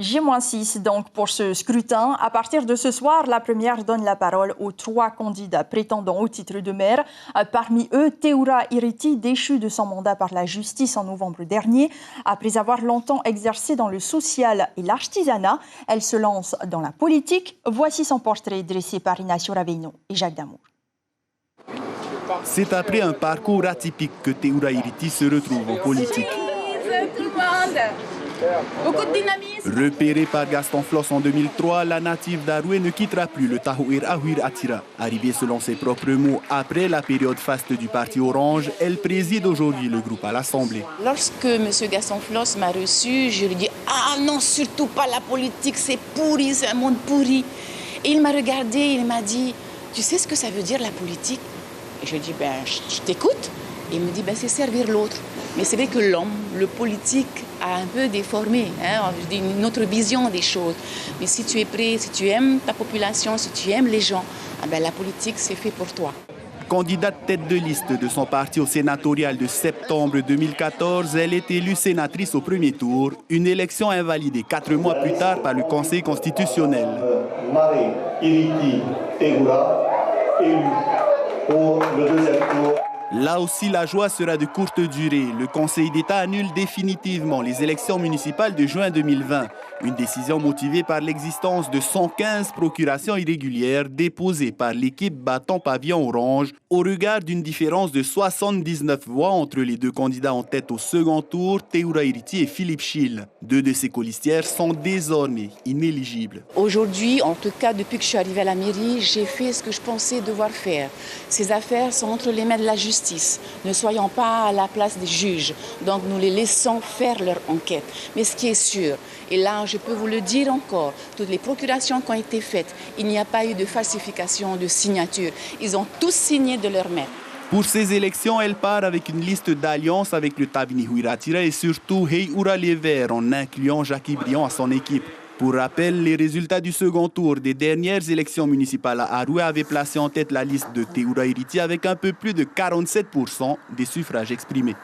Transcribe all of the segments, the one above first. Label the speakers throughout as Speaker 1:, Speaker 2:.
Speaker 1: J-6 donc pour ce scrutin. À partir de ce soir, la première donne la parole aux 3 candidats prétendant au titre de maire. Parmi eux, Teoura Iriti, déchue de son mandat par la justice en novembre dernier. Après avoir longtemps exercé dans le social et l'artisanat, elle se lance dans la politique. Voici son portrait dressé par Ignacio Raveino et Jacques Damour.
Speaker 2: C'est après un parcours atypique que Teoura Iriti se retrouve en politique.
Speaker 3: Beaucoup de dynamisme.
Speaker 2: Repérée par Gaston Floss en 2003, la native d'Aroué ne quittera plus le Tahouir Ahouir Attira. Arrivée selon ses propres mots après la période faste du parti Orange, elle préside aujourd'hui le groupe à l'Assemblée.
Speaker 3: Lorsque M. Gaston Floss m'a reçu, je lui ai dit « Ah non, surtout pas la politique, c'est pourri, c'est un monde pourri ». Et il m'a regardé, il m'a dit « Tu sais ce que ça veut dire la politique ?» Et je lui ai dit « Je t'écoute ». Et il me dit « C'est servir l'autre ». Mais c'est vrai que l'homme, le politique, a un peu déformé, une autre vision des choses. Mais si tu es prêt, si tu aimes ta population, si tu aimes les gens, la politique, c'est fait pour toi.
Speaker 2: Candidate tête de liste de son parti au sénatorial de septembre 2014, elle est élue sénatrice au premier tour, une élection invalidée 4 mois plus tard par le Conseil constitutionnel.
Speaker 4: Marie Iriti Teoura, élue pour le deuxième tour.
Speaker 2: Là aussi, la joie sera de courte durée. Le Conseil d'État annule définitivement les élections municipales de juin 2020. Une décision motivée par l'existence de 115 procurations irrégulières déposées par l'équipe battant pavillon orange au regard d'une différence de 79 voix entre les 2 candidats en tête au second tour, Teoura Iriti et Philippe Schill. 2 de ces colistières sont désormais inéligibles.
Speaker 3: Aujourd'hui, en tout cas, depuis que je suis arrivée à la mairie, j'ai fait ce que je pensais devoir faire. Ces affaires sont entre les mains de la justice. Ne soyons pas à la place des juges. Donc nous les laissons faire leur enquête. Mais ce qui est sûr, et là je peux vous le dire encore, toutes les procurations qui ont été faites, il n'y a pas eu de falsification de signature. Ils ont tous signé de leur main.
Speaker 2: Pour ces élections, elle part avec une liste d'alliances avec le Tabini Huiratira et surtout Heyoura Les Verts en incluant Jackie Briand à son équipe. Pour rappel, les résultats du second tour des dernières élections municipales à Aroué avaient placé en tête la liste de Teoura Iriti avec un peu plus de 47% des suffrages exprimés.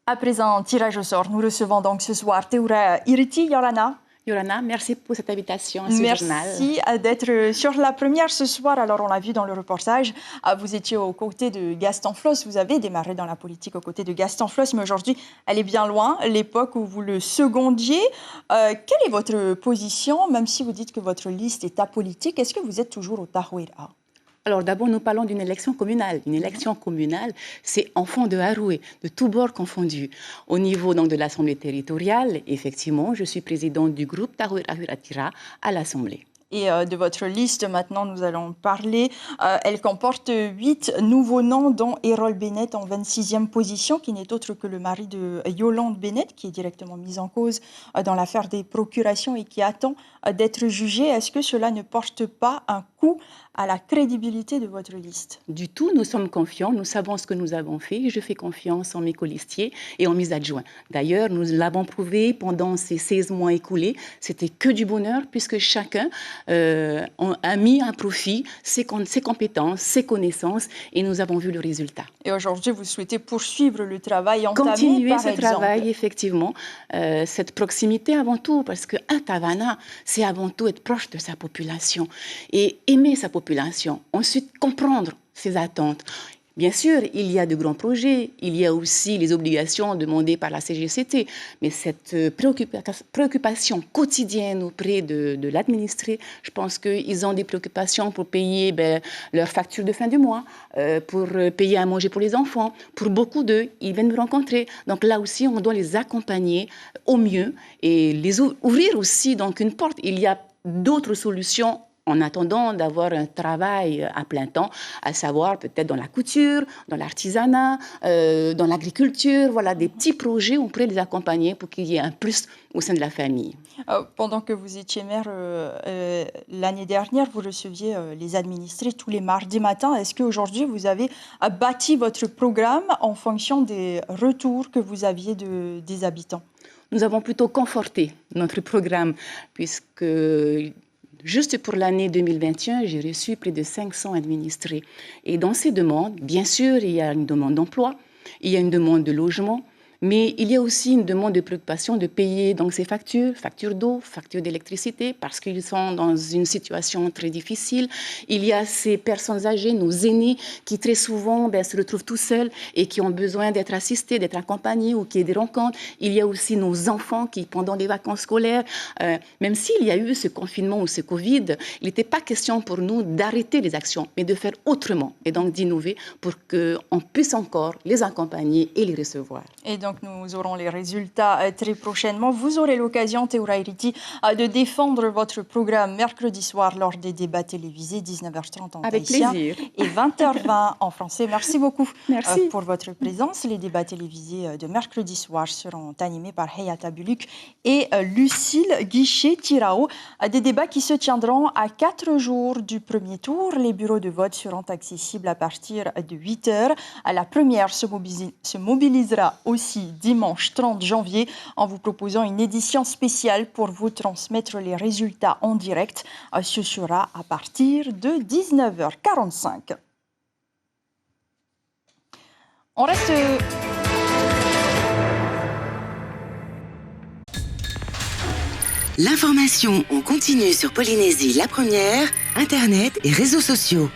Speaker 1: À présent, tirage au sort. Nous recevons donc ce soir Teoura Iriti.
Speaker 3: Yorana, merci pour cette invitation à ce journal.
Speaker 1: Merci d'être sur la première ce soir. Alors, on l'a vu dans le reportage, vous étiez aux côtés de Gaston Floss. Vous avez démarré dans la politique aux côtés de Gaston Floss, mais aujourd'hui, elle est bien loin, l'époque où vous le secondiez. Quelle est votre position, même si vous dites que votre liste est apolitique? Est-ce que vous êtes toujours au Tahouira?
Speaker 3: Alors d'abord, nous parlons d'une élection communale. Une élection communale, c'est enfants de Aroué, de tous bords confondus. Au niveau donc, de l'Assemblée territoriale, effectivement, je suis présidente du groupe Tahouir Attira à l'Assemblée.
Speaker 1: Et de votre liste, maintenant, nous allons parler. Elle comporte 8 nouveaux noms, dont Errol Bennett en 26e position, qui n'est autre que le mari de Yolande Bennett, qui est directement mise en cause dans l'affaire des procurations et qui attend d'être jugée. Est-ce que cela ne porte pas un coup à la crédibilité de votre liste?
Speaker 3: Du tout, nous sommes confiants, nous savons ce que nous avons fait. Je fais confiance en mes colistiers et en mes adjoints. D'ailleurs, nous l'avons prouvé pendant ces 16 mois écoulés. C'était que du bonheur puisque chacun a mis à profit ses compétences, ses connaissances et nous avons vu le résultat.
Speaker 1: Et aujourd'hui, vous souhaitez poursuivre le travail entamé,
Speaker 3: continuer ce travail, effectivement. Cette proximité avant tout, parce qu'un Tavana, c'est avant tout être proche de sa population et aimer sa population. Ensuite, comprendre ses attentes. Bien sûr, il y a de grands projets, il y a aussi les obligations demandées par la CGCT, mais cette préoccupation quotidienne auprès de l'administré, je pense qu'ils ont des préoccupations pour payer leurs factures de fin du mois, pour payer à manger pour les enfants. Pour beaucoup d'eux, ils viennent me rencontrer. Donc là aussi, on doit les accompagner au mieux et les ouvrir aussi donc, une porte. Il y a d'autres solutions en attendant d'avoir un travail à plein temps, à savoir peut-être dans la couture, dans l'artisanat, dans l'agriculture, voilà, des petits projets, on pourrait les accompagner pour qu'il y ait un plus au sein de la famille.
Speaker 1: Pendant que vous étiez maire l'année dernière, vous receviez les administrés tous les mardis matins. Est-ce qu'aujourd'hui, vous avez bâti votre programme en fonction des retours que vous aviez des habitants?
Speaker 3: Nous avons plutôt conforté notre programme, puisque juste pour l'année 2021, j'ai reçu près de 500 administrés. Et dans ces demandes, bien sûr, il y a une demande d'emploi, il y a une demande de logement, Mais il y a aussi une demande de préoccupation de payer donc ces factures d'eau, factures d'électricité, parce qu'ils sont dans une situation très difficile. Il y a ces personnes âgées, nos aînés, qui très souvent se retrouvent tout seuls et qui ont besoin d'être assistés, d'être accompagnés ou qui aient des rencontres. Il y a aussi nos enfants qui, pendant les vacances scolaires, même s'il y a eu ce confinement ou ce Covid, il n'était pas question pour nous d'arrêter les actions, mais de faire autrement et donc d'innover pour qu'on puisse encore les accompagner et les recevoir.
Speaker 1: Et donc nous aurons les résultats très prochainement. Vous aurez l'occasion, Teoura Iriti, de défendre votre programme mercredi soir lors des débats télévisés, 19h30 en tahitien et 20h20 en français. Merci beaucoup pour votre présence. Les débats télévisés de mercredi soir seront animés par Hayata Buluk et Lucille Guichet-Tirao. Des débats qui se tiendront à 4 jours du premier tour. Les bureaux de vote seront accessibles à partir de 8h. La première se mobilisera aussi dimanche 30 janvier en vous proposant une édition spéciale pour vous transmettre les résultats en direct. Ce sera à partir de 19h45. On reste...
Speaker 5: L'information en continu sur Polynésie la première, Internet et réseaux sociaux.